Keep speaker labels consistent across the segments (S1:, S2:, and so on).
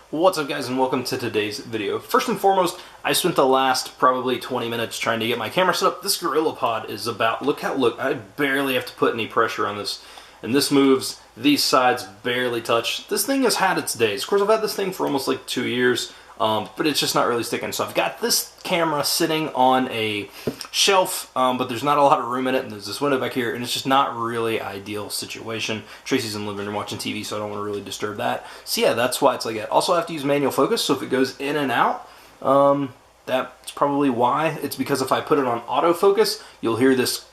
S1: What's up, guys, and welcome to today's video. First and foremost, I spent the last probably 20 minutes trying to get my camera set up. This GorillaPod is about, look, I barely have to put any pressure on this, and this moves. These sides barely touch. This thing has had its days. Of course, I've had this thing for almost like 2 years, but it's just not really sticking. So I've got this camera sitting on a shelf, but there's not a lot of room in it, and there's this window back here, and it's just not really ideal situation. Tracy's in the living room watching TV, so I don't want to really disturb that. So yeah, that's why it's like that. Also, I have to use manual focus, so if it goes in and out, that's probably why. It's because if I put it on autofocus, you'll hear this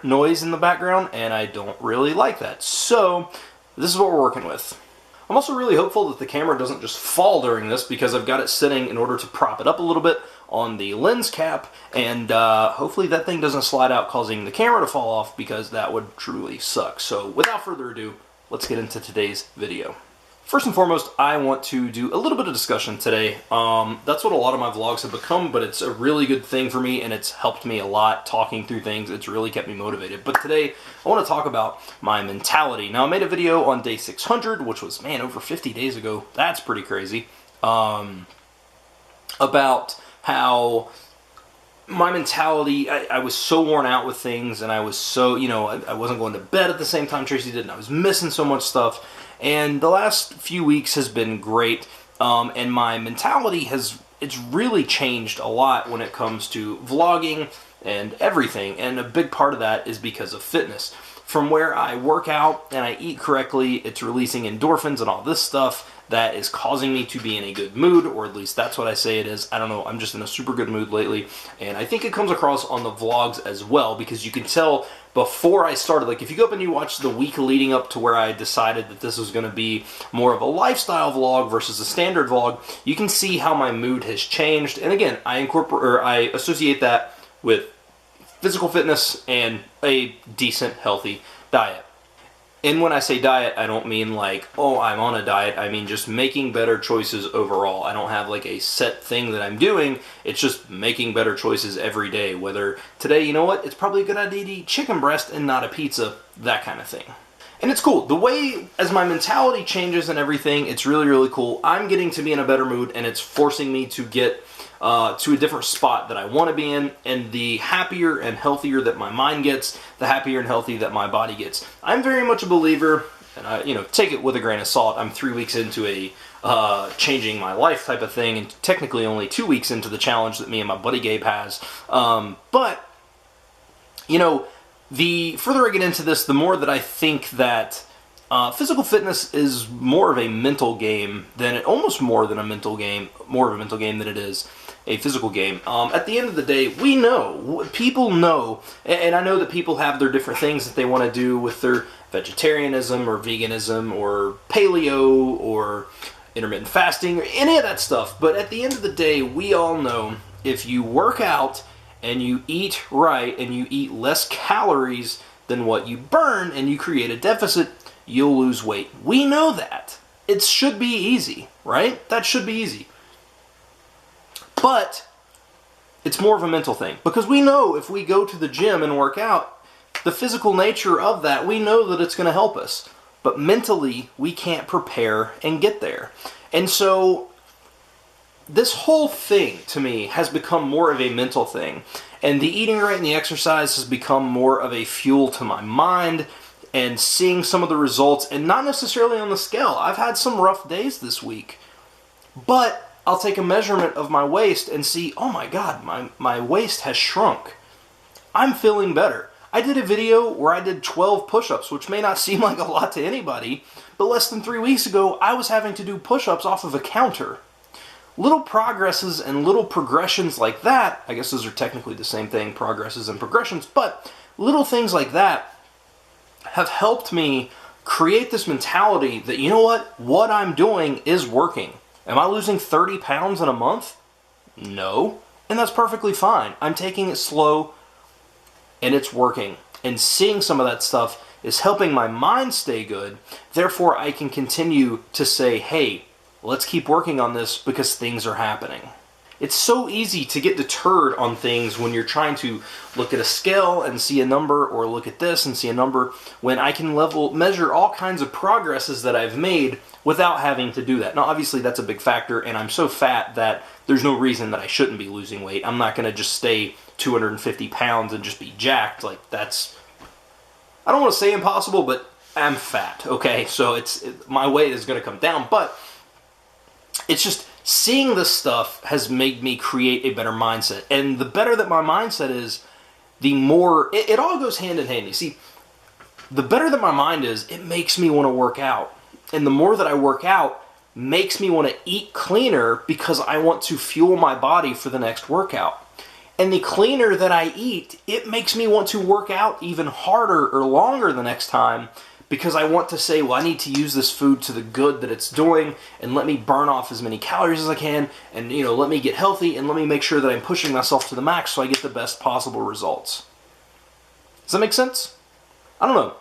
S1: noise in the background, and I don't really like that. So this is what we're working with. I'm also really hopeful that the camera doesn't just fall during this, because I've got it sitting in order to prop it up a little bit on the lens cap, and hopefully that thing doesn't slide out causing the camera to fall off, because that would truly suck. So without further ado, let's get into today's video. First and foremost, I want to do a little bit of discussion today. That's what a lot of my vlogs have become, but it's a really good thing for me, and it's helped me a lot talking through things. It's really kept me motivated. But today, I want to talk about my mentality. Now, I made a video on day 600, which was, man, over 50 days ago. That's pretty crazy. About how my mentality, I was so worn out with things, and I was so, I wasn't going to bed at the same time Tracy did, and I was missing so much stuff. And the last few weeks has been great, and my mentality it's really changed a lot when it comes to vlogging and everything, and a big part of that is because of fitness. From where I work out and I eat correctly, it's releasing endorphins and all this stuff that is causing me to be in a good mood, or at least that's what I say it is. I don't know, I'm just in a super good mood lately, and I think it comes across on the vlogs as well, because you can tell before I started, like if you go up and you watch the week leading up to where I decided that this was going to be more of a lifestyle vlog versus a standard vlog, you can see how my mood has changed. And again, I associate that with physical fitness and a decent, healthy diet. And when I say diet, I don't mean like, oh, I'm on a diet. I mean just making better choices overall. I don't have like a set thing that I'm doing. It's just making better choices every day. Whether today, you know what, it's probably a good idea to eat chicken breast and not a pizza, that kind of thing. And it's cool. The way, as my mentality changes and everything, it's really, really cool. I'm getting to be in a better mood, and it's forcing me to get to a different spot that I want to be in, and the happier and healthier that my mind gets, the happier and healthy that my body gets. I'm very much a believer, and I, take it with a grain of salt. I'm 3 weeks into a changing my life type of thing, and technically only 2 weeks into the challenge that me and my buddy Gabe has. But the further I get into this, the more that I think that physical fitness is more of a mental game than more of a mental game than it is a physical game. At the end of the day, we know, people know, and I know that people have their different things that they want to do with their vegetarianism or veganism or paleo or intermittent fasting or any of that stuff. But at the end of the day, we all know if you work out and you eat right and you eat less calories than what you burn and you create a deficit, you'll lose weight. We know that. It should be easy, right? That should be easy. But it's more of a mental thing, because we know if we go to the gym and work out, the physical nature of that, we know that it's going to help us. But mentally, we can't prepare and get there. And so this whole thing, to me, has become more of a mental thing. And the eating right and the exercise has become more of a fuel to my mind, and seeing some of the results, and not necessarily on the scale. I've had some rough days this week, but I'll take a measurement of my waist and see, oh my God, my waist has shrunk. I'm feeling better. I did a video where I did 12 push-ups, which may not seem like a lot to anybody, but less than 3 weeks ago, I was having to do push-ups off of a counter. Little progresses and little progressions like that, I guess those are technically the same thing, progresses and progressions, but little things like that have helped me create this mentality that, you know what I'm doing is working. Am I losing 30 pounds in a month? No. And that's perfectly fine. I'm taking it slow, and it's working. And seeing some of that stuff is helping my mind stay good. Therefore, I can continue to say, hey, let's keep working on this because things are happening. It's so easy to get deterred on things when you're trying to look at a scale and see a number, or look at this and see a number, when I can measure all kinds of progresses that I've made without having to do that. Now, obviously, that's a big factor, and I'm so fat that there's no reason that I shouldn't be losing weight. I'm not going to just stay 250 pounds and just be jacked. Like, that's, I don't want to say impossible, but I'm fat, okay? So my weight is going to come down, but it's just seeing this stuff has made me create a better mindset. And the better that my mindset is, the more, it all goes hand in hand. You see, the better that my mind is, it makes me want to work out. And the more that I work out, makes me want to eat cleaner because I want to fuel my body for the next workout. And the cleaner that I eat, it makes me want to work out even harder or longer the next time, because I want to say, well, I need to use this food to the good that it's doing, and let me burn off as many calories as I can, and let me get healthy, and let me make sure that I'm pushing myself to the max so I get the best possible results. Does that make sense? I don't know.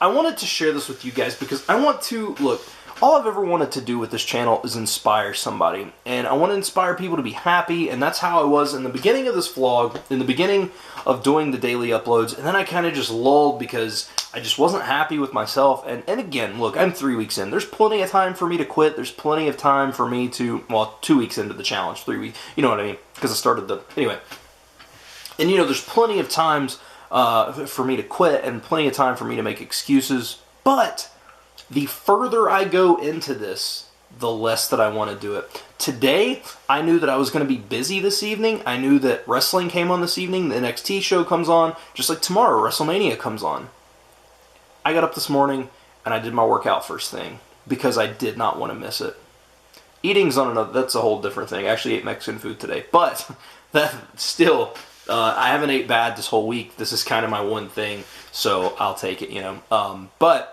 S1: I wanted to share this with you guys because I want to, look, all I've ever wanted to do with this channel is inspire somebody. And I want to inspire people to be happy, and that's how I was in the beginning of this vlog, in the beginning of doing the daily uploads, and then I kind of just lulled because I just wasn't happy with myself. And again, look, I'm 3 weeks in. There's plenty of time for me to quit. There's plenty of time for me to, well, 2 weeks into the challenge, 3 weeks, you know what I mean? Because I started anyway. And there's plenty of times for me to quit and plenty of time for me to make excuses, but the further I go into this, the less that I want to do it. Today, I knew that I was going to be busy this evening. I knew that wrestling came on this evening. The NXT show comes on. Just like tomorrow, WrestleMania comes on. I got up this morning and I did my workout first thing because I did not want to miss it. Eating's on another, that's a whole different thing. I actually ate Mexican food today. But that still, I haven't ate bad this whole week. This is kind of my one thing. So I'll take it, But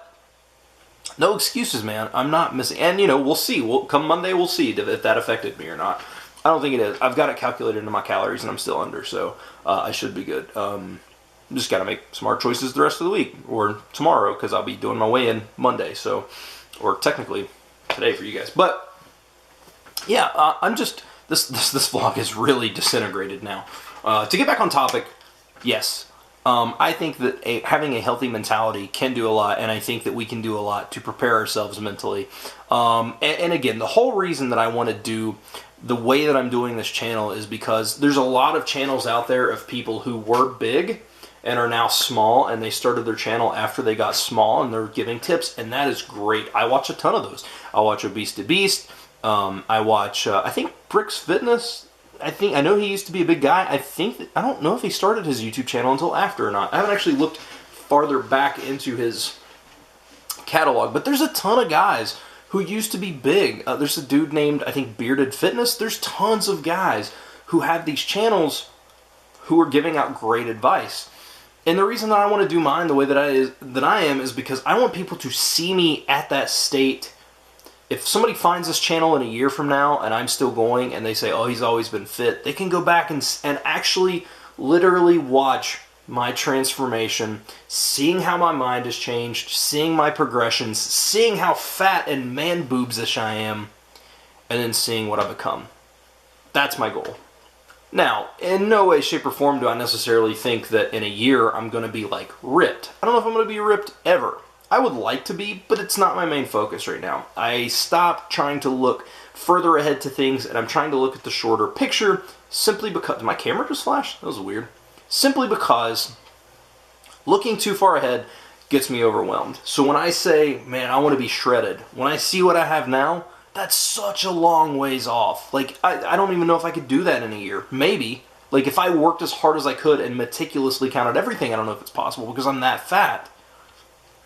S1: no excuses, man. I'm not missing. And, we'll see. Come Monday, we'll see if that affected me or not. I don't think it is. I've got it calculated into my calories, and I'm still under, so I should be good. Just got to make smart choices the rest of the week, or tomorrow, because I'll be doing my weigh-in Monday, so, or technically today for you guys. But, yeah, I'm just, this vlog is really disintegrated now. To get back on topic, yes. I think that having a healthy mentality can do a lot, and I think that we can do a lot to prepare ourselves mentally. And again, the whole reason that I want to do the way that I'm doing this channel is because there's a lot of channels out there of people who were big and are now small, and they started their channel after they got small, and they're giving tips, and that is great. I watch a ton of those. I watch Obese to Beast. I watch, I think, Bricks Fitness. I know he used to be a big guy. I don't know if he started his YouTube channel until after or not. I haven't actually looked farther back into his catalog, but there's a ton of guys who used to be big. There's a dude named, I think, Bearded Fitness. There's tons of guys who have these channels who are giving out great advice. And the reason that I want to do mine the way that I am is because I want people to see me at that state. If somebody finds this channel in a year from now and I'm still going and they say, oh, he's always been fit, they can go back and actually literally watch my transformation, seeing how my mind has changed, seeing my progressions, seeing how fat and man boobs-ish I am, and then seeing what I become. That's my goal. Now, in no way, shape, or form do I necessarily think that in a year I'm going to be, like, ripped. I don't know if I'm going to be ripped ever. I would like to be, but it's not my main focus right now. I stopped trying to look further ahead to things, and I'm trying to look at the shorter picture simply because... Did my camera just flash? That was weird. Simply because looking too far ahead gets me overwhelmed. So when I say, man, I want to be shredded, when I see what I have now, that's such a long ways off. Like, I don't even know if I could do that in a year. Maybe. Like, if I worked as hard as I could and meticulously counted everything, I don't know if it's possible because I'm that fat.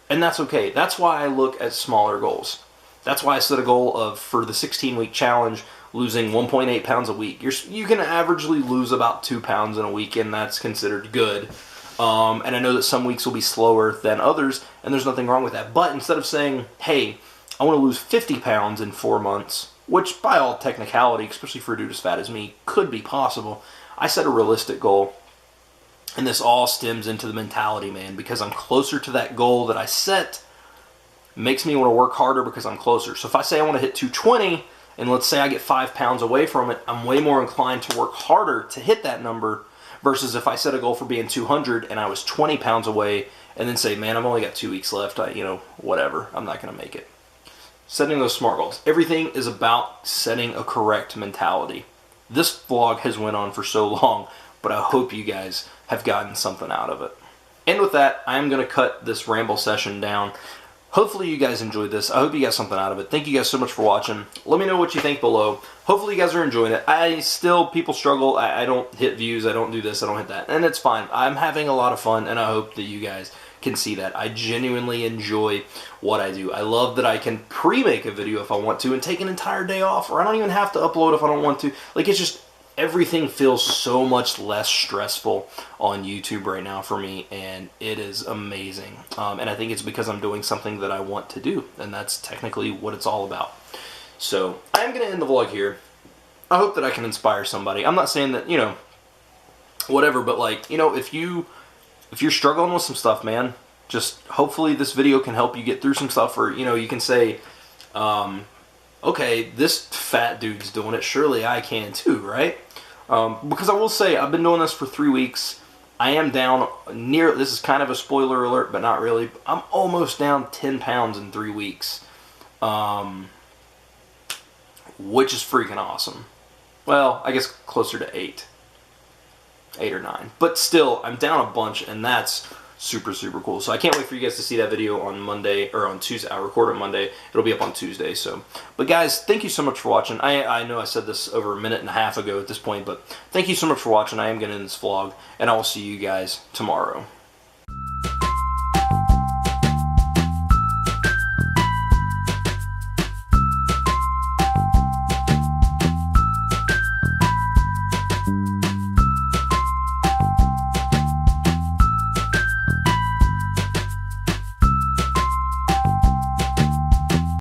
S1: And that's okay. That's why I look at smaller goals. That's why I set a goal of, for the 16-week challenge, losing 1.8 pounds a week. You can averagely lose about 2 pounds in a week, and that's considered good. And I know that some weeks will be slower than others, and there's nothing wrong with that. But instead of saying, hey, I want to lose 50 pounds in 4 months, which by all technicality, especially for a dude as fat as me, could be possible, I set a realistic goal. And this all stems into the mentality, man, because I'm closer to that goal that I set. Makes me want to work harder because I'm closer. So if I say I want to hit 220, and let's say I get 5 pounds away from it, I'm way more inclined to work harder to hit that number versus if I set a goal for being 200 and I was 20 pounds away and then say, man, I've only got 2 weeks left, whatever, I'm not going to make it. Setting those SMART goals. Everything is about setting a correct mentality. This vlog has went on for so long, but I hope you guys have gotten something out of it. And with that, I'm going to cut this ramble session down. Hopefully you guys enjoyed this. I hope you got something out of it. Thank you guys so much for watching. Let me know what you think below. Hopefully you guys are enjoying it. People struggle. I don't hit views. I don't do this. I don't hit that. And it's fine. I'm having a lot of fun, and I hope that you guys can see that. I genuinely enjoy what I do. I love that I can pre-make a video if I want to and take an entire day off, or I don't even have to upload if I don't want to. Like, it's just, everything feels so much less stressful on YouTube right now for me, and it is amazing. And I think it's because I'm doing something that I want to do, and that's technically what it's all about. So I'm going to end the vlog here. I hope that I can inspire somebody. I'm not saying that, whatever, but like, if you're struggling with some stuff, man, just hopefully this video can help you get through some stuff, or, you can say, okay, this fat dude's doing it, surely I can too, right? Because I will say, I've been doing this for 3 weeks. I am down this is kind of a spoiler alert, but not really. I'm almost down 10 pounds in 3 weeks, which is freaking awesome. Well, I guess closer to 8 or 9. But still, I'm down a bunch, and that's super, super cool. So I can't wait for you guys to see that video on Monday, or on Tuesday. I record it Monday. It'll be up on Tuesday. But guys, thank you so much for watching. I know I said this over a minute and a half ago at this point, but thank you so much for watching. I am going to end this vlog, and I will see you guys tomorrow.